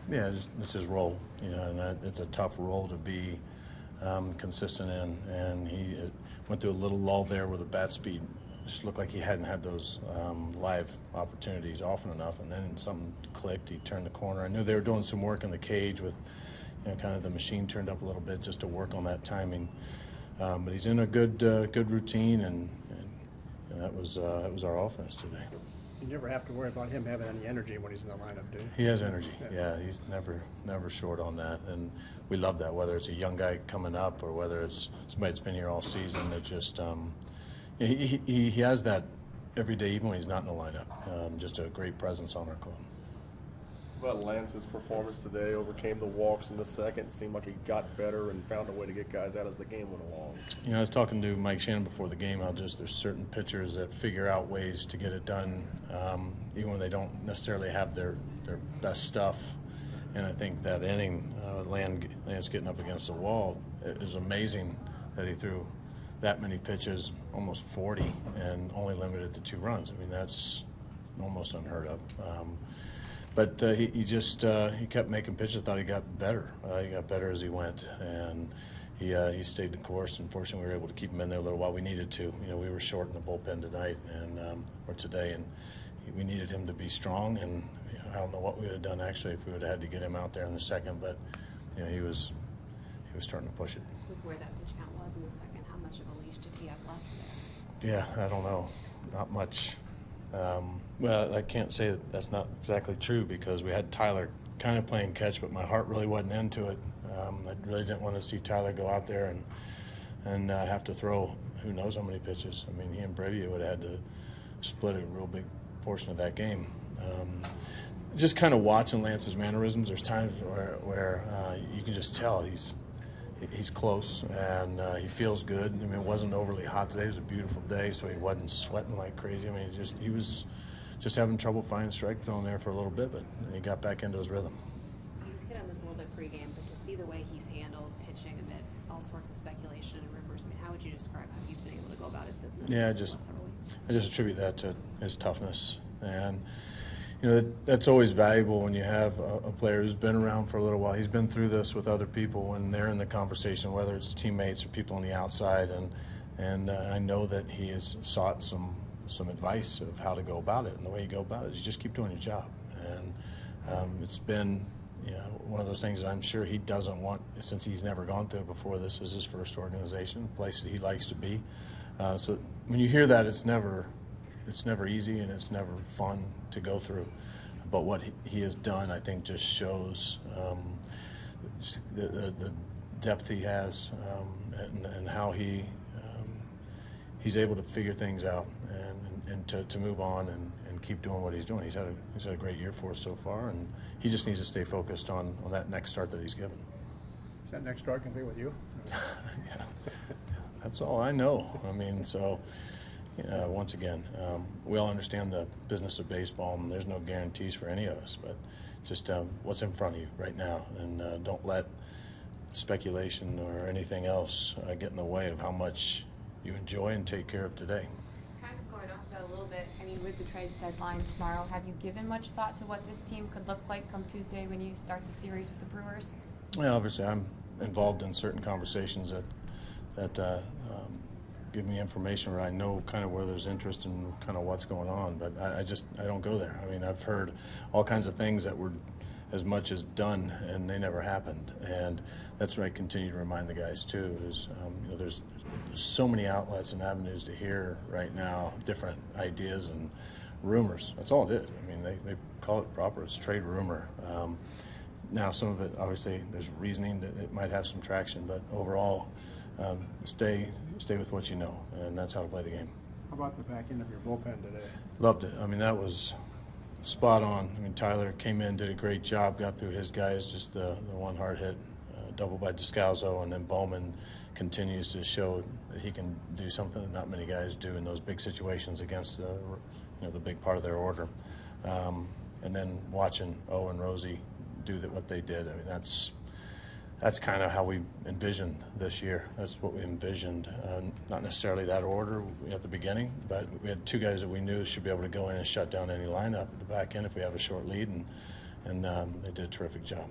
Yeah, it's his role, and it's a tough role to be consistent in. And he went through a little lull there where the bat speed just looked like he hadn't had those live opportunities often enough. And then something clicked. He turned the corner. I knew they were doing some work in the cage with, kind of the machine turned up a little bit just to work on that timing. But he's in a good routine, and that was our offense today. You never have to worry about him having any energy when he's in the lineup, do you? He has energy. Yeah, he's never short on that, and we love that. Whether it's a young guy coming up or whether it's somebody that's been here all season, it just he has that every day, even when he's not in the lineup. Just a great presence on our club. What about Lance's performance today? Overcame the walks in the second. It seemed like he got better and found a way to get guys out as the game went along. I was talking to Mike Shannon before the game how just there's certain pitchers that figure out ways to get it done, even when they don't necessarily have their best stuff. And I think that inning, Lance getting up against the wall, it was amazing that he threw that many pitches, almost 40, and only limited to 2 runs. I mean, that's almost unheard of. But he kept making pitches. I thought he got better. He got better as he went, and he stayed the course. Unfortunately, we were able to keep him in there a little while. We needed to. We were short in the bullpen tonight or today, and we needed him to be strong. And I don't know what we would have done actually if we would have had to get him out there in the second. But he was starting to push it. With where that pitch count was in the second, how much of a leash did he have left there? Yeah, I don't know. Not much. Well, I can't say that's not exactly true because we had Tyler kind of playing catch, but my heart really wasn't into it. I really didn't want to see Tyler go out there and have to throw who knows how many pitches. I mean, he and Brevia would have had to split a real big portion of that game. Just kind of watching Lance's mannerisms, there's times where you can just tell he's close and he feels good. I mean, it wasn't overly hot today. It was a beautiful day, so he wasn't sweating like crazy. I mean, he was just having trouble finding strike zone there for a little bit, but he got back into his rhythm. You hit on this a little bit pregame, but to see the way he's handled pitching amid all sorts of speculation and rumors, I mean, how would you describe how he's been able to go about his business? Yeah, I just attribute that to his toughness. And that's always valuable when you have a player who's been around for a little while. He's been through this with other people when they're in the conversation, whether it's teammates or people on the outside. And I know that he has sought some advice of how to go about it. And the way you go about it is you just keep doing your job. And it's been one of those things that I'm sure he doesn't want, since he's never gone through it before. This is his first organization, a place that he likes to be. So when you hear that, it's never easy and it's never fun to go through. But what he has done, I think, just shows the depth he has and how he's able to figure things out and to move on and keep doing what he's doing. He's had a great year for us so far, and he just needs to stay focused on that next start that he's given. Is that next start going to be with you? Yeah, that's all I know. I mean, so. Once again, we all understand the business of baseball, and there's no guarantees for any of us, but just what's in front of you right now, and don't let speculation or anything else get in the way of how much you enjoy and take care of today. Kind of going off that a little bit, I mean, with the trade deadline tomorrow, have you given much thought to what this team could look like come Tuesday when you start the series with the Brewers? Well, obviously, I'm involved in certain conversations that give me information where I know kind of where there's interest and kind of what's going on, but I don't go there. I mean, I've heard all kinds of things that were as much as done and they never happened, and that's what I continue to remind the guys too is there's so many outlets and avenues to hear right now, different ideas and rumors. That's all it is. I mean, they call it proper. It's trade rumor. Now some of it, obviously, there's reasoning that it might have some traction, but overall, stay with what you know, and that's how to play the game. How about the back end of your bullpen today? Loved it. I mean, that was spot on. I mean, Tyler came in, did a great job, got through his guys, just the one hard hit, double by Descalso, and then Bowman continues to show that he can do something that not many guys do in those big situations against the big part of their order. And then watching O and Rosie do what they did, I mean, that's kind of how we envisioned this year. That's what we envisioned. Not necessarily that order at the beginning, but we had 2 guys that we knew should be able to go in and shut down any lineup at the back end if we have a short lead, and they did a terrific job.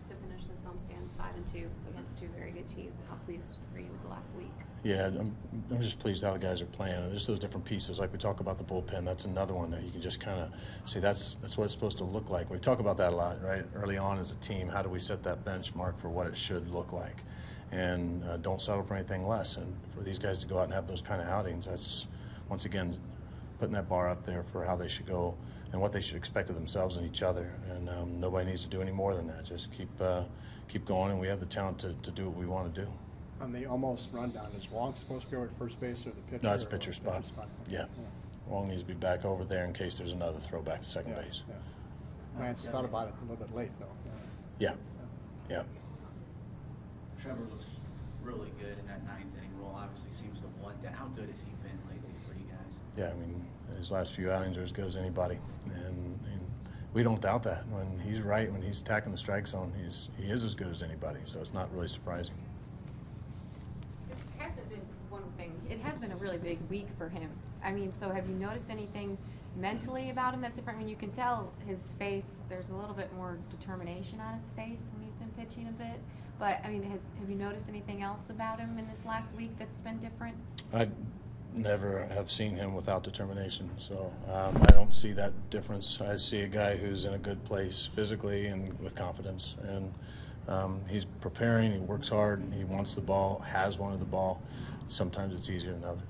To finish this homestand 5-2 against two very good teams, how pleased are you with the last week? Yeah, I'm just pleased how the guys are playing. There's those different pieces. Like we talk about the bullpen, that's another one that you can just kind of see that's what it's supposed to look like. We talk about that a lot, right? Early on as a team, how do we set that benchmark for what it should look like? And don't settle for anything less. And for these guys to go out and have those kind of outings, that's, once again, putting that bar up there for how they should go and what they should expect of themselves and each other. And nobody needs to do any more than that. Just keep going, and we have the talent to do what we want to do. On the almost rundown, is Wong supposed to be over at first base or the pitcher? No, it's or pitcher spot. Yeah. Yeah. Wong needs to be back over there in case there's another throwback to second base. Yeah. Lance thought about it a little bit late, though. Yeah. Yeah. Trevor looks really good in that ninth inning role. Obviously seems to want that. How good has he been lately for you guys? Yeah, I mean, his last few outings are as good as anybody. And we don't doubt that. When he's right, when he's attacking the strike zone, he is as good as anybody. So it's not really surprising. It hasn't been one thing. It has been a really big week for him. I mean, so have you noticed anything mentally about him that's different? I mean, you can tell his face, there's a little bit more determination on his face when he's been pitching a bit. But, I mean, have you noticed anything else about him in this last week that's been different? I never have seen him without determination. So I don't see that difference. I see a guy who's in a good place physically and with confidence. And he's preparing, he works hard, he wants the ball, has wanted the ball. Sometimes it's easier than others.